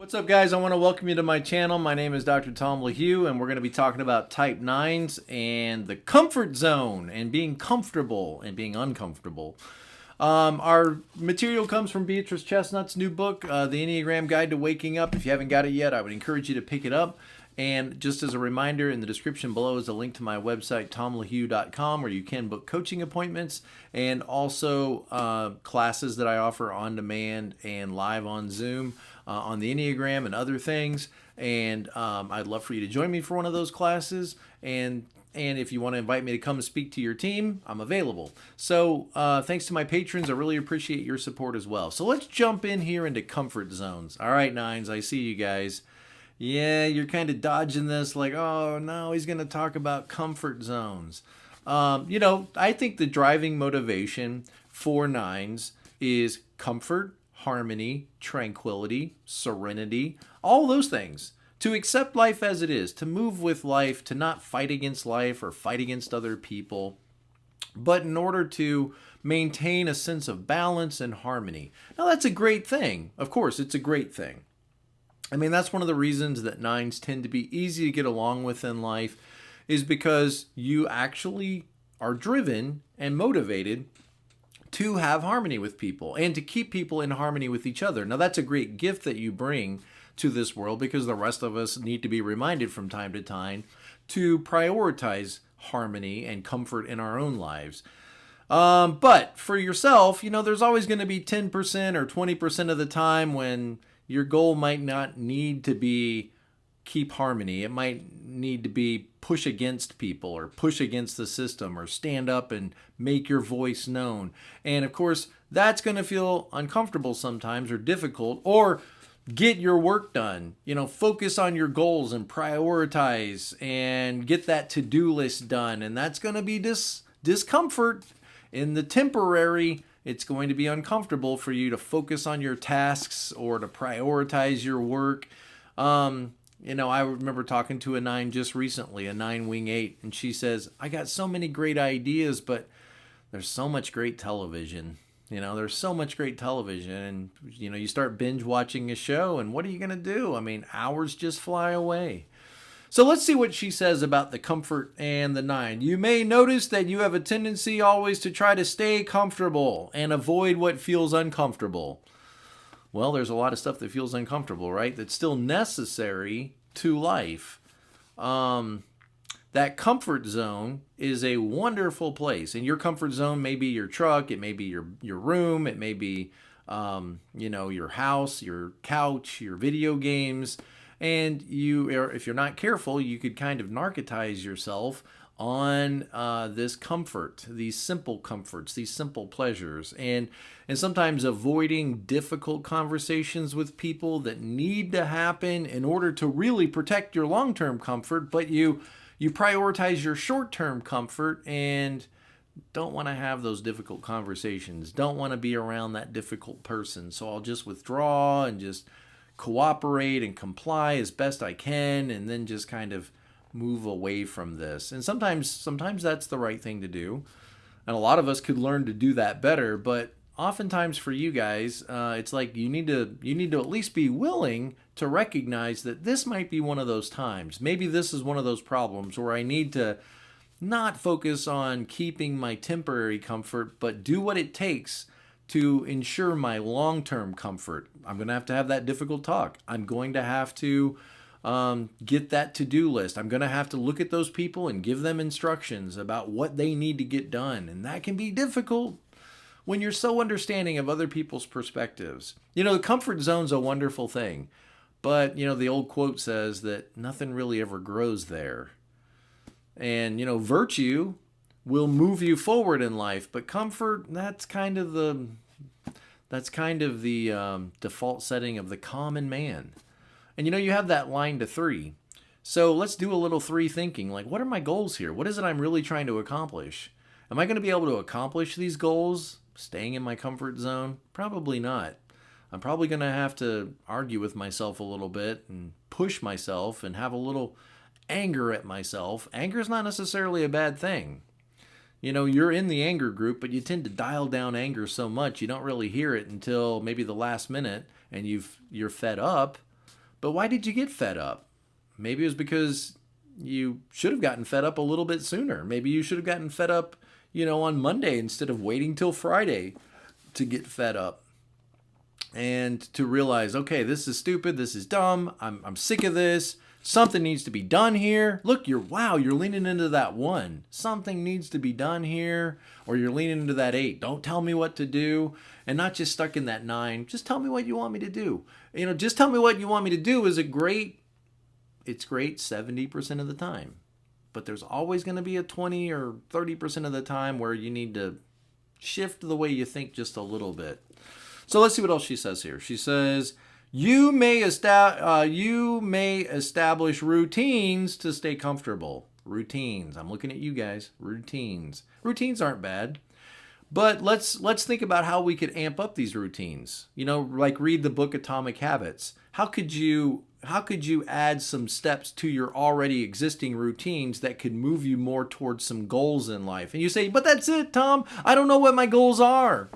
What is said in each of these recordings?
What's up, guys? I want to welcome you to my channel. My name is Dr. Tom LaHue, and we're going to be talking about type 9s and the comfort zone and being comfortable and being uncomfortable. Our material comes from Beatrice Chestnut's new book, The Enneagram Guide to Waking Up. If you haven't got it yet, I would encourage you to pick it up. And just as a reminder, in the description below is a link to my website, tomlahue.com, where you can book coaching appointments and also classes that I offer on demand and live on Zoom on the Enneagram and other things. And I'd love for you to join me for one of those classes. And if you want to invite me to come and speak to your team, I'm available. So thanks to my patrons. I really appreciate your support as well. So let's jump in here into comfort zones. All right, nines, I see you guys. Yeah, you're kind of dodging this like, oh, no, he's going to talk about comfort zones. I think the driving motivation for nines is comfort, harmony, tranquility, serenity, all those things. To accept life as it is, to move with life, to not fight against life or fight against other people, but in order to maintain a sense of balance and harmony. Now, that's a great thing. Of course, it's a great thing. I mean, that's one of the reasons that nines tend to be easy to get along with in life, is because you actually are driven and motivated to have harmony with people and to keep people in harmony with each other. Now, that's a great gift that you bring to this world, because the rest of us need to be reminded from time to time to prioritize harmony and comfort in our own lives. But for yourself, there's always going to be 10% or 20% of the time when your goal might not need to be keep harmony. It might need to be push against people or push against the system or stand up and make your voice known. And of course, that's going to feel uncomfortable sometimes or difficult, or get your work done. Focus on your goals and prioritize and get that to-do list done. And that's going to be discomfort in the temporary. It's going to be uncomfortable for you to focus on your tasks or to prioritize your work. I remember talking to a 9 just recently, a 9 wing 8, and she says, I got so many great ideas, but there's so much great television. There's so much great television, and, you start binge watching a show, and what are you going to do? I mean, hours just fly away. So let's see what she says about the comfort and the 9. You may notice that you have a tendency always to try to stay comfortable and avoid what feels uncomfortable. Well, there's a lot of stuff that feels uncomfortable, right? That's still necessary to life. That comfort zone is a wonderful place. And your comfort zone may be your truck, it may be your room, it may be your house, your couch, your video games. And if you're not careful, you could kind of narcotize yourself on this comfort, these simple comforts, these simple pleasures, and sometimes avoiding difficult conversations with people that need to happen in order to really protect your long-term comfort, but you prioritize your short-term comfort and don't want to have those difficult conversations, don't want to be around that difficult person, so I'll just withdraw and just cooperate and comply as best I can, and then just kind of move away from this. And sometimes that's the right thing to do, and a lot of us could learn to do that better. But oftentimes for you guys, it's like you need to at least be willing to recognize that this might be one of those times. Maybe this is one of those problems where I need to not focus on keeping my temporary comfort, but do what it takes to ensure my long-term comfort. I'm going to have that difficult talk. I'm going to have to get that to-do list. I'm going to have to look at those people and give them instructions about what they need to get done. And that can be difficult when you're so understanding of other people's perspectives. The comfort zone's a wonderful thing. But, the old quote says that nothing really ever grows there. And, virtue will move you forward in life, but comfort, that's kind of the default setting of the common man. And you have that line to 3. So let's do a little 3 thinking. Like, what are my goals here? What is it I'm really trying to accomplish? Am I going to be able to accomplish these goals staying in my comfort zone? Probably not. I'm probably going to have to argue with myself a little bit and push myself and have a little anger at myself. Anger is not necessarily a bad thing. You know, you're in the anger group, but you tend to dial down anger so much you don't really hear it until maybe the last minute and you're fed up. But why did you get fed up? Maybe it was because you should have gotten fed up a little bit sooner. Maybe you should have gotten fed up, on Monday instead of waiting till Friday to get fed up. And to realize, okay, this is stupid, this is dumb, I'm sick of this, something needs to be done here. Look, you're leaning into that 1. Something needs to be done here. Or you're leaning into that 8. Don't tell me what to do. And not just stuck in that 9. Just tell me what you want me to do. Just tell me what you want me to do is it's great 70% of the time. But there's always going to be a 20 or 30% of the time where you need to shift the way you think just a little bit. So let's see what else she says here. She says, you may establish routines to stay comfortable. Routines. I'm looking at you guys. Routines. Routines aren't bad. But let's think about how we could amp up these routines. Like read the book Atomic Habits. How could you add some steps to your already existing routines that could move you more towards some goals in life? And you say, but that's it, Tom. I don't know what my goals are.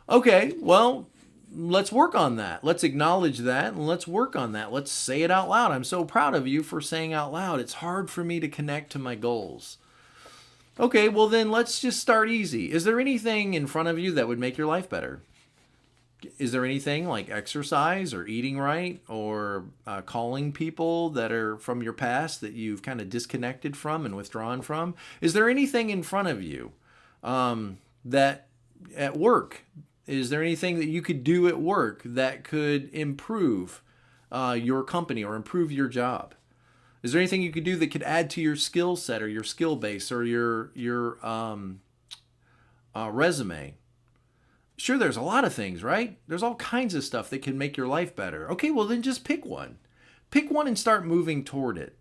Okay, well, let's work on that. Let's acknowledge that and let's work on that. Let's say it out loud. I'm so proud of you for saying out loud, it's hard for me to connect to my goals. Okay, well then let's just start easy. Is there anything in front of you that would make your life better? Is there anything like exercise or eating right or calling people that are from your past that you've kind of disconnected from and withdrawn from? Is there anything in front of you that at work? Is there anything that you could do at work that could improve your company or improve your job? Is there anything you could do that could add to your skill set or your skill base or your resume? Sure, there's a lot of things, right? There's all kinds of stuff that can make your life better. Okay, well then just pick one. Pick one and start moving toward it.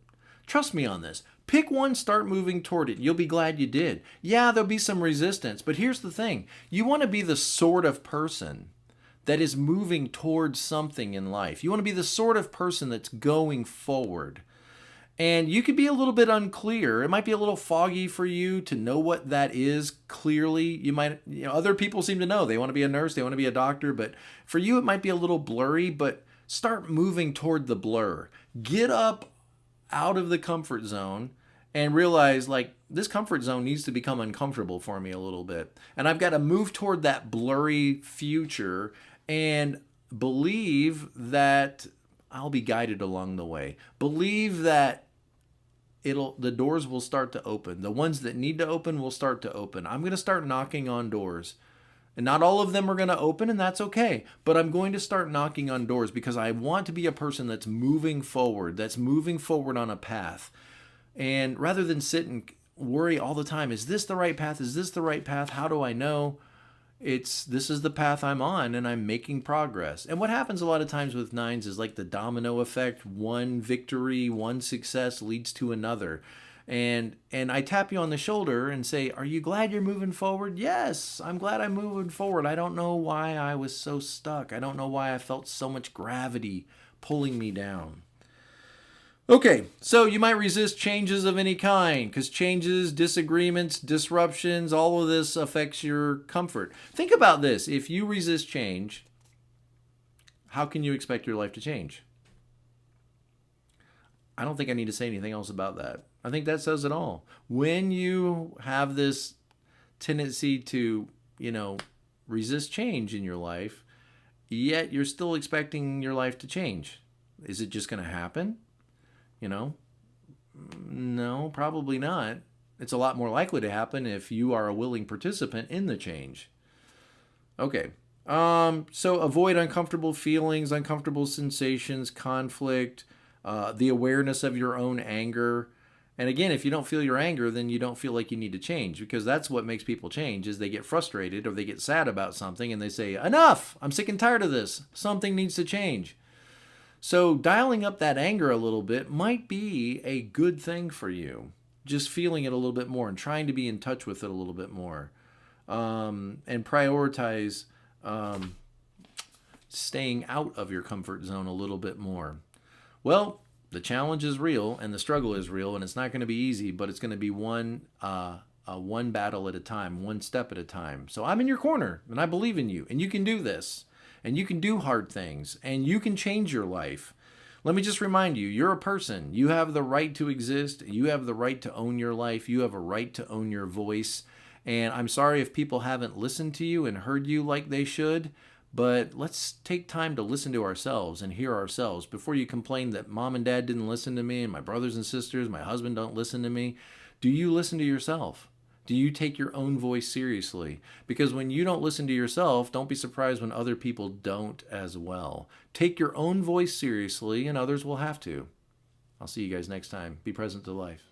Trust me on this. Pick one, start moving toward it. You'll be glad you did. Yeah, there'll be some resistance, but here's the thing. You want to be the sort of person that is moving towards something in life. You want to be the sort of person that's going forward. And you could be a little bit unclear. It might be a little foggy for you to know what that is clearly. Other people seem to know. They want to be a nurse, they want to be a doctor, but for you it might be a little blurry, but start moving toward the blur. Get up out of the comfort zone and realize this comfort zone needs to become uncomfortable for me a little bit. And I've got to move toward that blurry future and believe that I'll be guided along the way. Believe that the doors will start to open. The ones that need to open will start to open. I'm going to start knocking on doors. And not all of them are going to open, and that's okay. But I'm going to start knocking on doors because I want to be a person that's moving forward on a path. And rather than sit and worry all the time, is this the right path? Is this the right path? How do I know? This is the path I'm on and I'm making progress. And what happens a lot of times with 9s is like the domino effect. One victory, one success leads to another. And I tap you on the shoulder and say, are you glad you're moving forward? Yes, I'm glad I'm moving forward. I don't know why I was so stuck. I don't know why I felt so much gravity pulling me down. Okay, so you might resist changes of any kind because changes, disagreements, disruptions, all of this affects your comfort. Think about this. If you resist change, how can you expect your life to change? I don't think I need to say anything else about that. I think that says it all. When you have this tendency to, resist change in your life, yet you're still expecting your life to change, is it just going to happen? No, probably not. It's a lot more likely to happen if you are a willing participant in the change. Okay. So avoid uncomfortable feelings, uncomfortable sensations, conflict, the awareness of your own anger. And again, if you don't feel your anger, then you don't feel like you need to change, because that's what makes people change is they get frustrated or they get sad about something and they say, enough, I'm sick and tired of this. Something needs to change. So dialing up that anger a little bit might be a good thing for you. just feeling it a little bit more and trying to be in touch with it a little bit more, and prioritize staying out of your comfort zone a little bit more. Well, the challenge is real and the struggle is real, and it's not going to be easy, but it's going to be one battle at a time, one step at a time. So I'm in your corner, and I believe in you, and you can do this, and you can do hard things, and you can change your life. Let me just remind you, you're a person. You have the right to exist. You have the right to own your life. You have a right to own your voice. And I'm sorry if people haven't listened to you and heard you like they should, but let's take time to listen to ourselves and hear ourselves before you complain that mom and dad didn't listen to me and my brothers and sisters, my husband don't listen to me. Do you listen to yourself? Do you take your own voice seriously? Because when you don't listen to yourself, don't be surprised when other people don't as well. Take your own voice seriously, and others will have to. I'll see you guys next time. Be present to life.